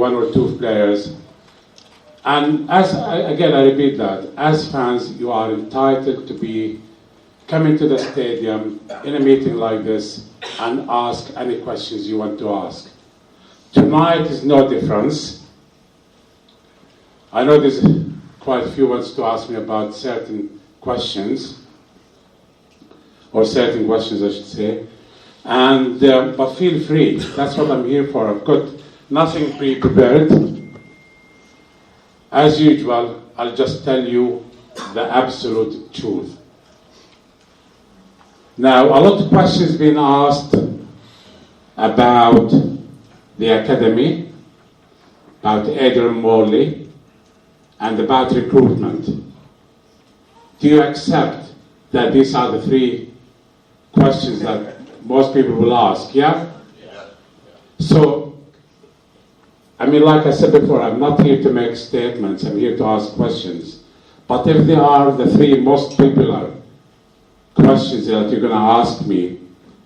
one or two players. And again, I repeat that, as fans, you are entitled to be coming to the stadium in a meeting like this and ask any questions you want to ask. Tonight is no difference. I know there's quite a few wants to ask me about certain questions, or certain questions I should say, and but feel free, that's what I'm here for. I've got nothing pre-prepared. As usual, I'll just tell you the absolute truth. Now, a lot of questions been asked about the academy, about Adrian Morley, and about recruitment. Do you accept that these are the three questions that most people will ask, yeah? Yeah. So, I mean, like I said before, I'm not here to make statements, I'm here to ask questions. But if they are the three most popular questions that you're going to ask me,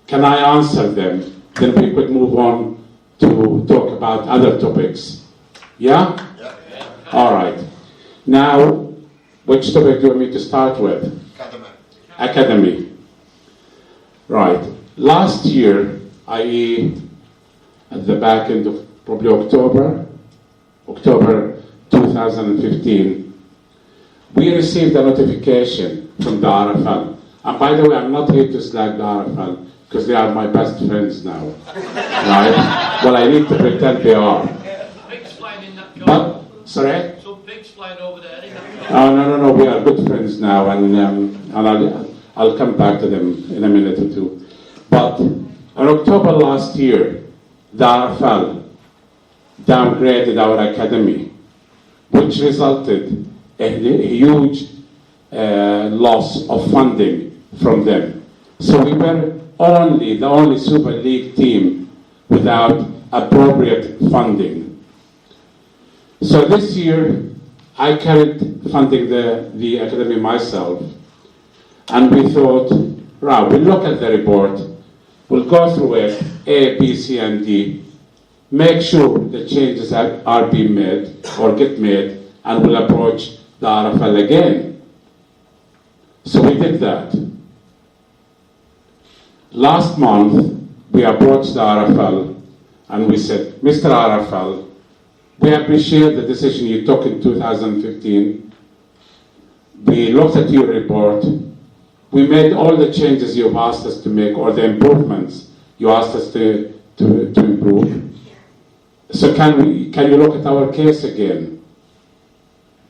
can I answer them? Then we could move on to talk about other topics. Yeah? Yeah. All right. Now, which topic do you want me to start with? Academy. Right. Last year, i.e. at the back end of probably October 2015, we received a notification from the RFL. And by the way, I'm not here to slag the RFL, because they are my best friends now. Right? Well, I need to pretend they are. Pigs flying in that car. But, sorry? Some pigs flying over there in that car. Oh, no, we are good friends now, and I'll come back to them in a minute or two. But in October last year, the RFL downgraded our academy, which resulted in a huge loss of funding from them. So we were the only Super League team without appropriate funding. So this year, I carried funding the academy myself, and we thought, right, we'll look at the report, we'll go through it, A, B, C, and D, make sure the changes are being made or get made, and we'll approach the RFL again. So we did that. Last month, we approached the RFL and we said, Mr. RFL, we appreciate the decision you took in 2015. We looked at your report. We made all the changes you've asked us to make, or the improvements you asked us to improve. So can you look at our case again?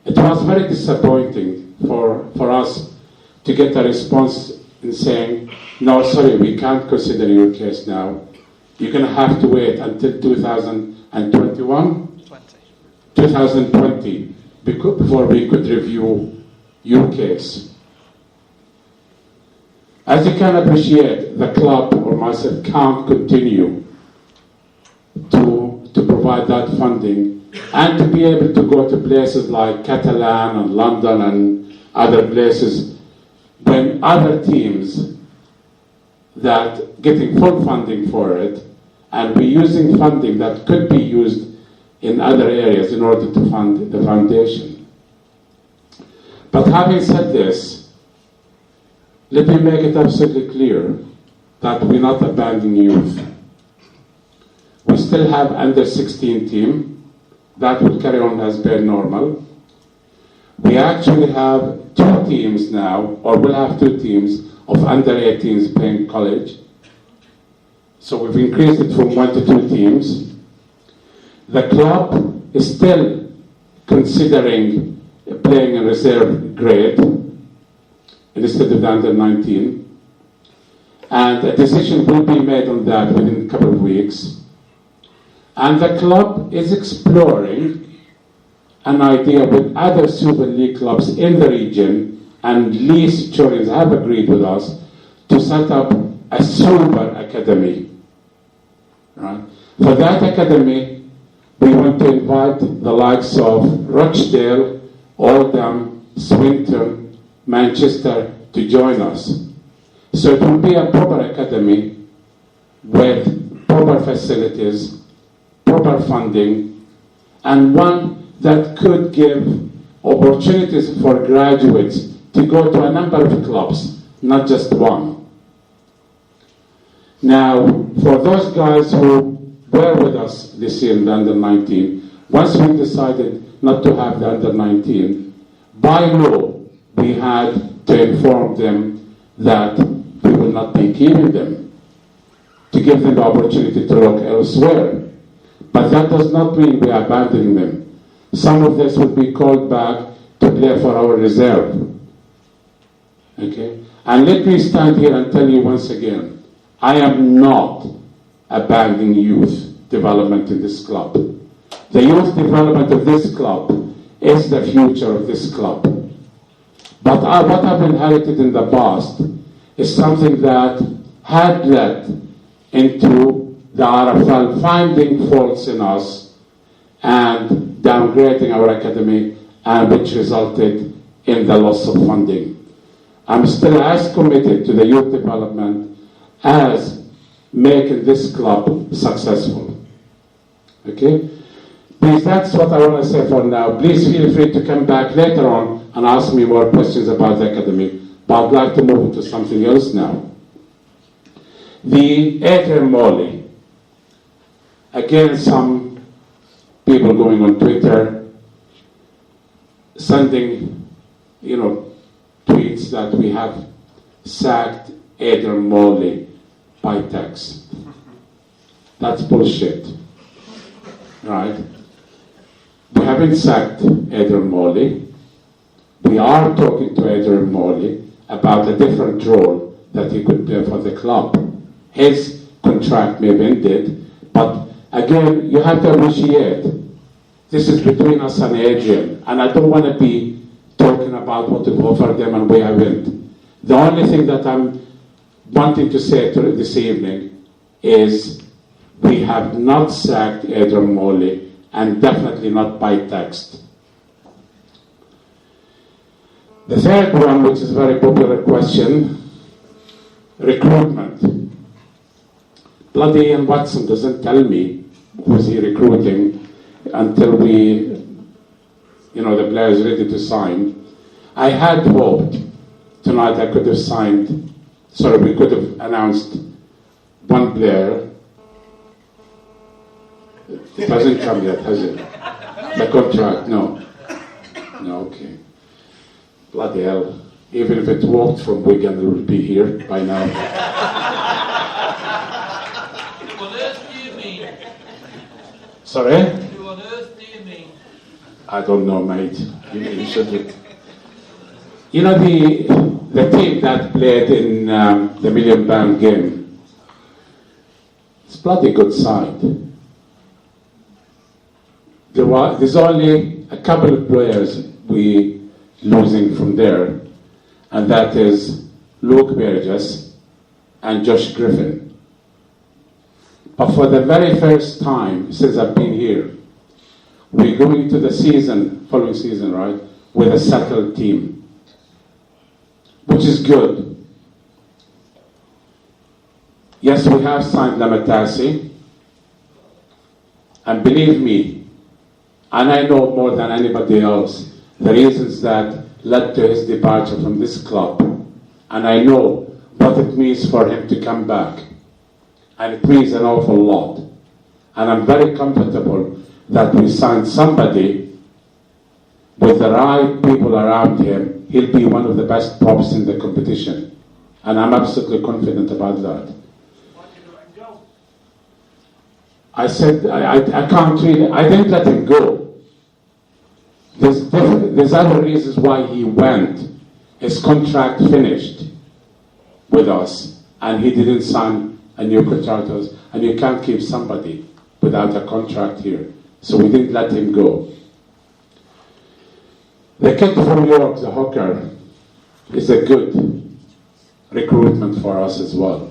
It was very disappointing for us to get a response in saying, no, sorry, we can't consider your case now. You're going to have to wait until 2021? 2020, before we could review your case. As you can appreciate, the club or myself can't continue to provide that funding and to be able to go to places like Catalan and London and other places when other teams that getting full funding for it, and we're using funding that could be used in other areas in order to fund the foundation. But having said this, let me make it absolutely clear that we're not abandoning youth. We still have under 16 team that will carry on as per normal. We actually have 2 teams now, or will have 2 teams of under 18s playing college. So we've increased it from 1 to 2 teams. The club is still considering playing in reserve grade instead of the under 19. And a decision will be made on that within a couple of weeks. And the club is exploring an idea with other Super League clubs in the region, and Lee Centurions have agreed with us to set up a Super Academy. Right? For that academy, we want to invite the likes of Rochdale, Oldham, Swinton, Manchester to join us. So it will be a proper academy with proper facilities, proper funding, and one that could give opportunities for graduates to go to a number of clubs, not just one. Now, for those guys who were with us this year in the under-19, once we decided not to have the under-19, by law, we had to inform them that we will not be keeping them, to give them the opportunity to look elsewhere. But that does not mean we are abandoning them. Some of this will be called back to play for our reserve. Okay? And let me stand here and tell you once again, I am not abandoning youth development in this club. The youth development of this club is the future of this club. But what I've inherited in the past is something that had led into the RFL finding faults in us and downgrading our academy, and which resulted in the loss of funding. I'm still as committed to the youth development as making this club successful. Okay? Please, that's what I want to say for now. Please feel free to come back later on and ask me more questions about the academy. But I'd like to move into something else now. The Adrian Morley. Again, some people going on Twitter, sending, tweets that we have sacked Adrian Morley by text. That's bullshit. Right? We haven't sacked Adrian Morley. We are talking to Adrian Morley about a different role that he could play for the club. His contract may have ended, but again, you have to appreciate this is between us and Adrian, and I don't want to be talking about what we've offered them and we haven't. The only thing that I'm wanting to say to this evening is we have not sacked Adrian Morley, and definitely not by text. The third one, which is a very popular question, recruitment. Bloody Ian Watson doesn't tell me who's he recruiting until the player is ready to sign. I had hoped tonight I could have we could have announced one player. It hasn't come yet, has it? The contract, no. No, okay. Bloody hell. Even if it walked from Wigan, it would be here by now. Who on earth do you mean? Sorry? Who on earth do you mean? I don't know, mate. You should. The team that played in the £1 million game, it's a bloody good side. There's only a couple of players we losing from there, and that is Luke Burgess and Josh Griffin. But for the very first time since I've been here, we're going into the following season, right, with a settled team, which is good. Yes, we have signed Lamatasi, and believe me, and I know more than anybody else the reasons that led to his departure from this club, and I know what it means for him to come back, and it means an awful lot. And I'm very comfortable that we signed somebody with the right people around him. He'll be one of the best props in the competition, and I'm absolutely confident about that. Why did you let him go? I said I can't really. I didn't let him go. There's other reasons why he went. His contract finished with us, and he didn't sign a new contract with us. And you can't keep somebody without a contract here. So we didn't let him go. The kid from York, the hooker, is a good recruitment for us as well.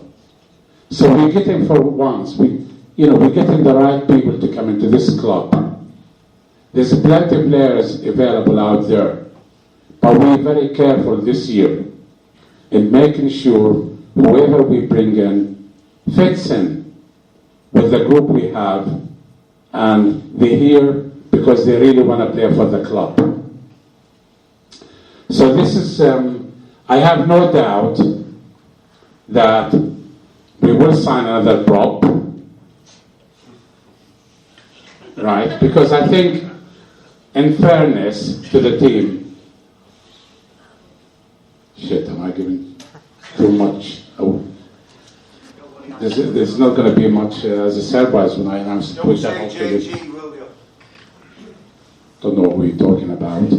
So we're getting for once, we're getting the right people to come into this club. There's plenty of players available out there, but we're very careful this year in making sure whoever we bring in fits in with the group we have, and they're here because they really want to play for the club. So this is, I have no doubt that we will sign another prop, right? Because I think, in fairness to the team, shit, am I giving too much? Oh. There's not going to be much as a surprise when I announce it. Don't say JG, will you? Don't know who you're talking about.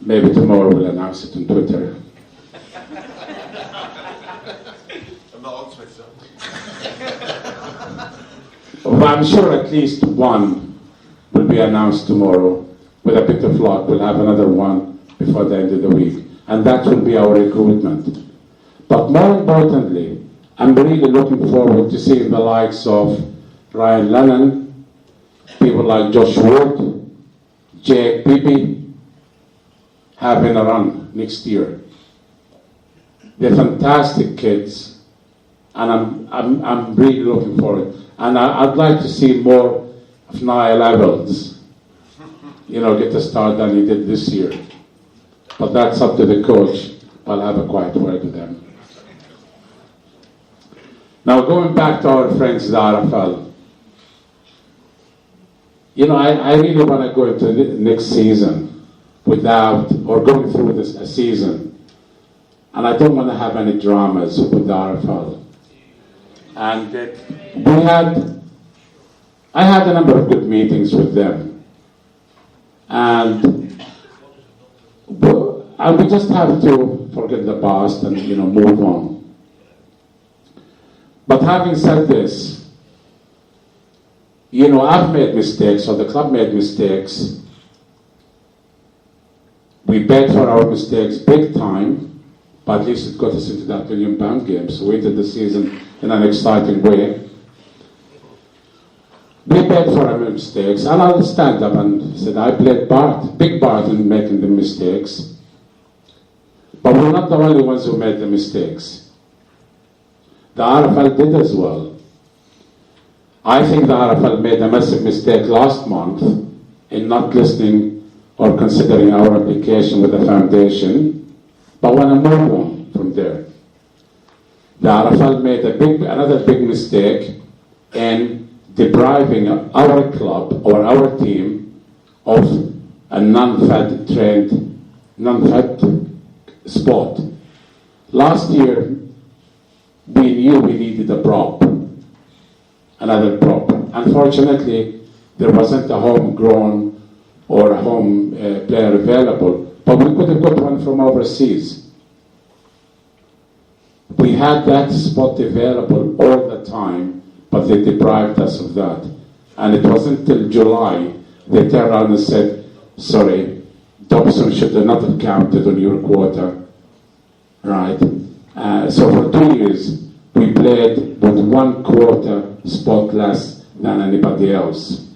Maybe tomorrow we'll announce it on Twitter. I'm not on Twitter. Well, I'm sure at least one will be announced tomorrow. With a bit of luck, we'll have another one before the end of the week. And that will be our recruitment. But more importantly, I'm really looking forward to seeing the likes of Ryan Lennon, people like Josh Wood, Jake Pepe, having a run next year. They're fantastic kids, and I'm really looking forward. And I'd like to see more of Niall Evans, get the start than he did this year. But that's up to the coach. I'll have a quiet word with them. Now, going back to our friends, the RFL. I really want to go into next season without, or going through this a season, and I don't want to have any dramas with the RFL. And I had a number of good meetings with them, and we just have to forget the past and move on. But having said this, I've made mistakes, or the club made mistakes. We paid for our mistakes big time, but at least it got us into that £1 million game, so we ended the season in an exciting way. We paid for our mistakes, and I'll stand up and say I played big part in making the mistakes. But we're not the only ones who made the mistakes. The RFL did as well. I think the RFL made a massive mistake last month in not listening or considering our application with the foundation, but want to move on from there. The RFL made another big mistake in depriving our club or our team of a non-fed spot. Last year, we knew we needed a prop, another prop. Unfortunately, there wasn't a homegrown or a home player available, but we could have got one from overseas. We had that spot available all the time, but they deprived us of that. And it wasn't until July they turned around and said, sorry, Dobson should not have counted on your quota, right? So for 2 years, we played with 1 quota spot less than anybody else.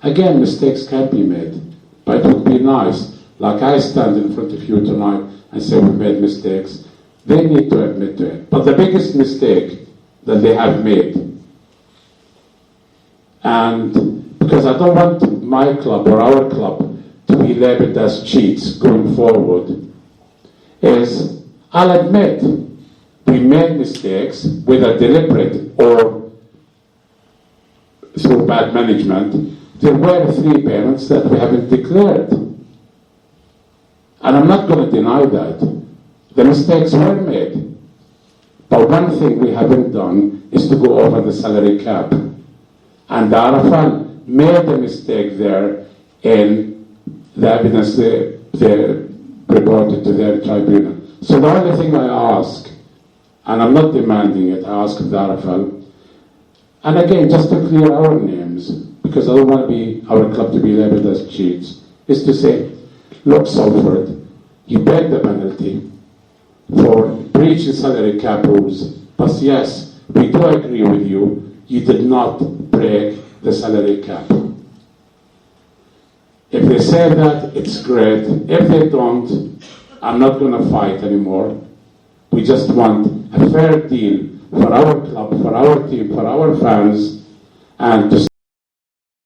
Again, mistakes can be made, but it would be nice, like I stand in front of you tonight and say we made mistakes. They need to admit to it. But the biggest mistake that they have made, and because I don't want my club or our club to be labeled as cheats going forward, is I'll admit we made mistakes, whether deliberate or through bad management. There were 3 payments that we haven't declared. And I'm not going to deny that. The mistakes were made. But one thing we haven't done is to go over the salary cap. And the RFL made a mistake there in the evidence they reported to their tribunal. So the only thing I ask, and I'm not demanding it, I ask the RFL, and again, just to clear our names, because I don't want our club to be labeled as cheats, is to say, look, Salford, you paid the penalty for breaching salary cap rules, but yes, we do agree with you, you did not break the salary cap. If they say that, it's great. If they don't, I'm not going to fight anymore. We just want a fair deal for our club, for our team, for our fans, and to